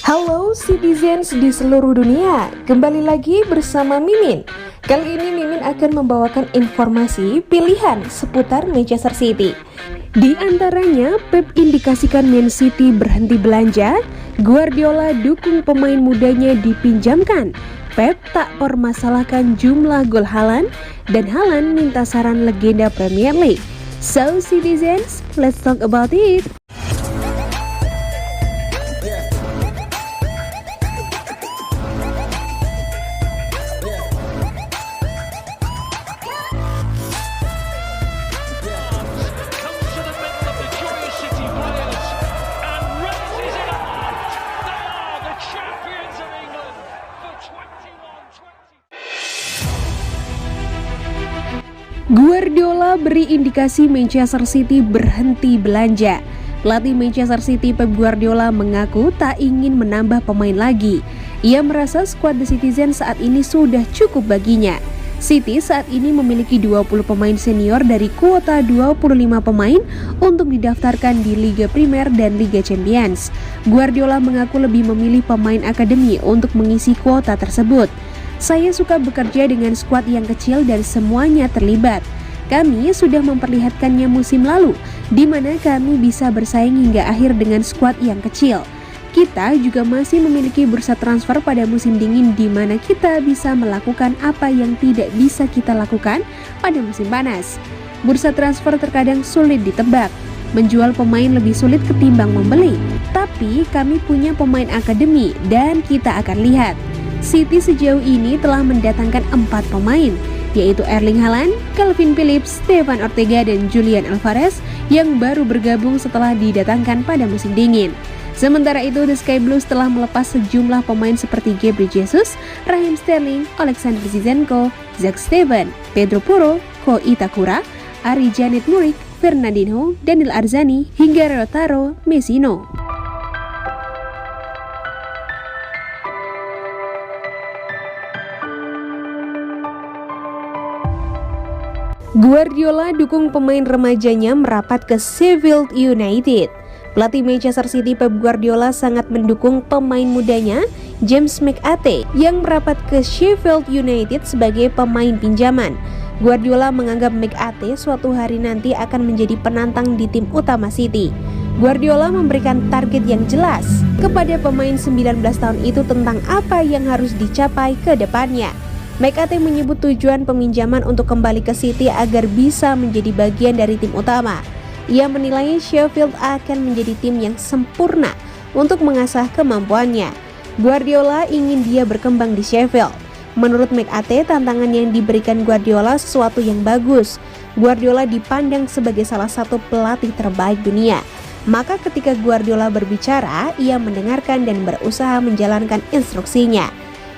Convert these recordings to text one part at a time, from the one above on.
Halo citizens di seluruh dunia, kembali lagi bersama Mimin. Kali ini Mimin akan membawakan informasi pilihan seputar Manchester City. Di antaranya, Pep indikasikan Man City berhenti belanja, Guardiola dukung pemain mudanya dipinjamkan, Pep tak permasalahkan jumlah gol Haaland, dan Haaland minta saran legenda Premier League. So citizens, let's talk about it. Guardiola beri indikasi Manchester City berhenti belanja. Pelatih Manchester City Pep Guardiola mengaku tak ingin menambah pemain lagi. Ia merasa skuad The Citizen saat ini sudah cukup baginya. City saat ini memiliki 20 pemain senior dari kuota 25 pemain untuk didaftarkan di Liga Primer dan Liga Champions. Guardiola mengaku lebih memilih pemain akademi untuk mengisi kuota tersebut. Saya suka bekerja dengan skuad yang kecil dan semuanya terlibat. Kami sudah memperlihatkannya musim lalu, di mana kami bisa bersaing hingga akhir dengan skuad yang kecil. Kita juga masih memiliki bursa transfer pada musim dingin di mana kita bisa melakukan apa yang tidak bisa kita lakukan pada musim panas. Bursa transfer terkadang sulit ditebak. Menjual pemain lebih sulit ketimbang membeli. Tapi kami punya pemain akademi dan kita akan lihat. City sejauh ini telah mendatangkan 4 pemain, yaitu Erling Haaland, Calvin Phillips, Stefan Ortega, dan Julian Alvarez yang baru bergabung setelah didatangkan pada musim dingin. Sementara itu, The Sky Blues telah melepas sejumlah pemain seperti Gabriel Jesus, Raheem Sterling, Alexander Zinchenko, Zach Steven, Pedro Porro, Ko Itakura, Ari Janet Muric, Fernandinho, Daniel Arzani, hingga Lautaro Martinez. Guardiola dukung pemain remajanya merapat ke Sheffield United. Pelatih Manchester City Pep Guardiola sangat mendukung pemain mudanya James McAtee yang merapat ke Sheffield United sebagai pemain pinjaman. Guardiola menganggap McAtee suatu hari nanti akan menjadi penantang di tim utama City. Guardiola memberikan target yang jelas kepada pemain 19 tahun itu tentang apa yang harus dicapai ke depannya. McAtee menyebut tujuan peminjaman untuk kembali ke City agar bisa menjadi bagian dari tim utama. Ia menilai Sheffield akan menjadi tim yang sempurna untuk mengasah kemampuannya. Guardiola ingin dia berkembang di Sheffield. Menurut McAtee, tantangan yang diberikan Guardiola sesuatu yang bagus. Guardiola dipandang sebagai salah satu pelatih terbaik dunia. Maka ketika Guardiola berbicara, ia mendengarkan dan berusaha menjalankan instruksinya.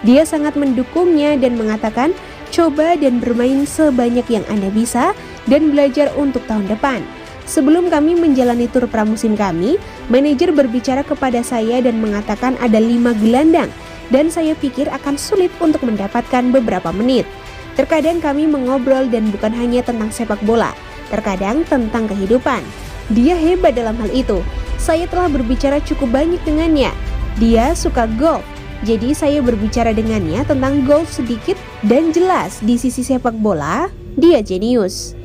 Dia sangat mendukungnya dan mengatakan, coba dan bermain sebanyak yang Anda bisa dan belajar untuk tahun depan. Sebelum kami menjalani tur pramusim kami, manajer berbicara kepada saya dan mengatakan ada 5 gelandang dan saya pikir akan sulit untuk mendapatkan beberapa menit. Terkadang kami mengobrol dan bukan hanya tentang sepak bola, terkadang tentang kehidupan. Dia hebat dalam hal itu. Saya telah berbicara cukup banyak dengannya. Dia suka golf. Jadi saya berbicara dengannya tentang golf sedikit dan jelas di sisi sepak bola, dia jenius.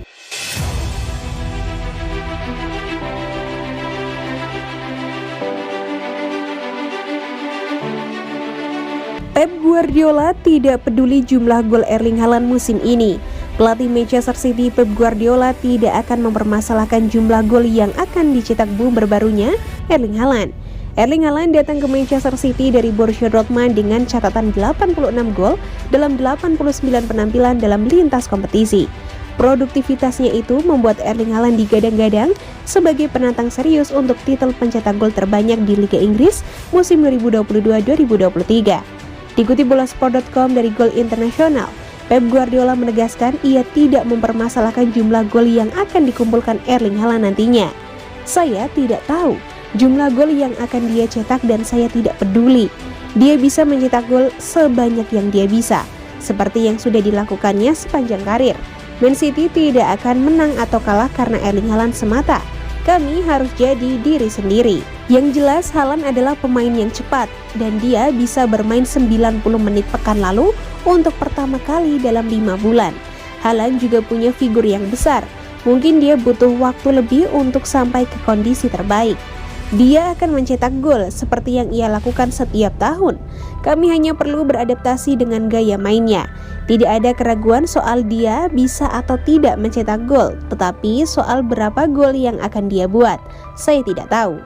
Pep Guardiola tidak peduli jumlah gol Erling Haaland musim ini. Pelatih Manchester City Pep Guardiola tidak akan mempermasalahkan jumlah gol yang akan dicetak boomer barunya Erling Haaland. Erling Haaland datang ke Manchester City dari Borussia Dortmund dengan catatan 86 gol dalam 89 penampilan dalam lintas kompetisi. Produktivitasnya itu membuat Erling Haaland digadang-gadang sebagai penantang serius untuk titel pencetak gol terbanyak di Liga Inggris musim 2022-2023. Dikutip bolasport.com dari Gol Internasional, Pep Guardiola menegaskan ia tidak mempermasalahkan jumlah gol yang akan dikumpulkan Erling Haaland nantinya. Saya tidak tahu jumlah gol yang akan dia cetak dan saya tidak peduli. Dia bisa mencetak gol sebanyak yang dia bisa, seperti yang sudah dilakukannya sepanjang karir. Man City tidak akan menang atau kalah karena Erling Haaland semata. Kami harus jadi diri sendiri. Yang jelas Haaland adalah pemain yang cepat dan dia bisa bermain 90 menit pekan lalu untuk pertama kali dalam 5 bulan. Haaland juga punya figur yang besar. Mungkin dia butuh waktu lebih untuk sampai ke kondisi terbaik. Dia akan mencetak gol seperti yang ia lakukan setiap tahun. Kami hanya perlu beradaptasi dengan gaya mainnya. Tidak ada keraguan soal dia bisa atau tidak mencetak gol, tetapi soal berapa gol yang akan dia buat, saya tidak tahu.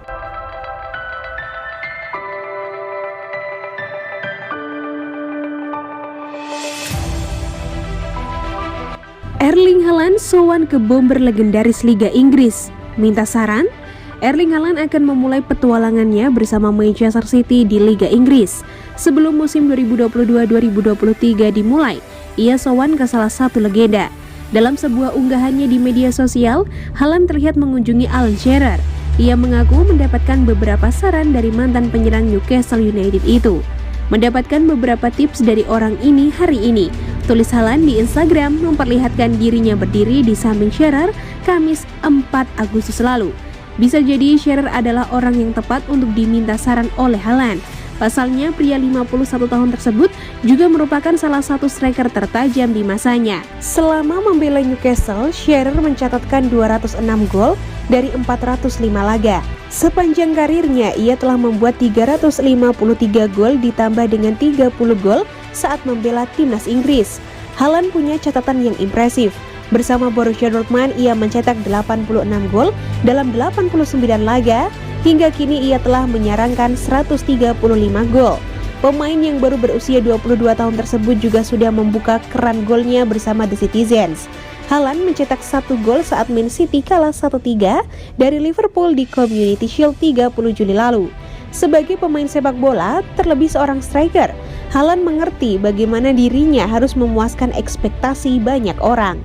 Erling Haaland sowan ke bomber legendaris Liga Inggris. Minta saran? Erling Haaland akan memulai petualangannya bersama Manchester City di Liga Inggris. Sebelum musim 2022-2023 dimulai, ia sowan ke salah satu legenda. Dalam sebuah unggahannya di media sosial, Haaland terlihat mengunjungi Alan Shearer. Ia mengaku mendapatkan beberapa saran dari mantan penyerang Newcastle United itu. Mendapatkan beberapa tips dari orang ini hari ini, tulis Haaland di Instagram memperlihatkan dirinya berdiri di samping Shearer Kamis 4 Agustus lalu. Bisa jadi Shearer adalah orang yang tepat untuk diminta saran oleh Haaland. Pasalnya pria 51 tahun tersebut juga merupakan salah satu striker tertajam di masanya. Selama membela Newcastle, Shearer mencatatkan 206 gol dari 405 laga. Sepanjang karirnya, ia telah membuat 353 gol ditambah dengan 30 gol saat membela timnas Inggris. Haaland punya catatan yang impresif. Bersama Borussia Dortmund, ia mencetak 86 gol dalam 89 laga. Hingga kini ia telah menyarangkan 135 gol. Pemain yang baru berusia 22 tahun tersebut juga sudah membuka keran golnya bersama The Citizens. Haaland mencetak 1 gol saat Man City kalah 1-3 dari Liverpool di Community Shield 30 Juli lalu. Sebagai pemain sepak bola, terlebih seorang striker, Haaland mengerti bagaimana dirinya harus memuaskan ekspektasi banyak orang.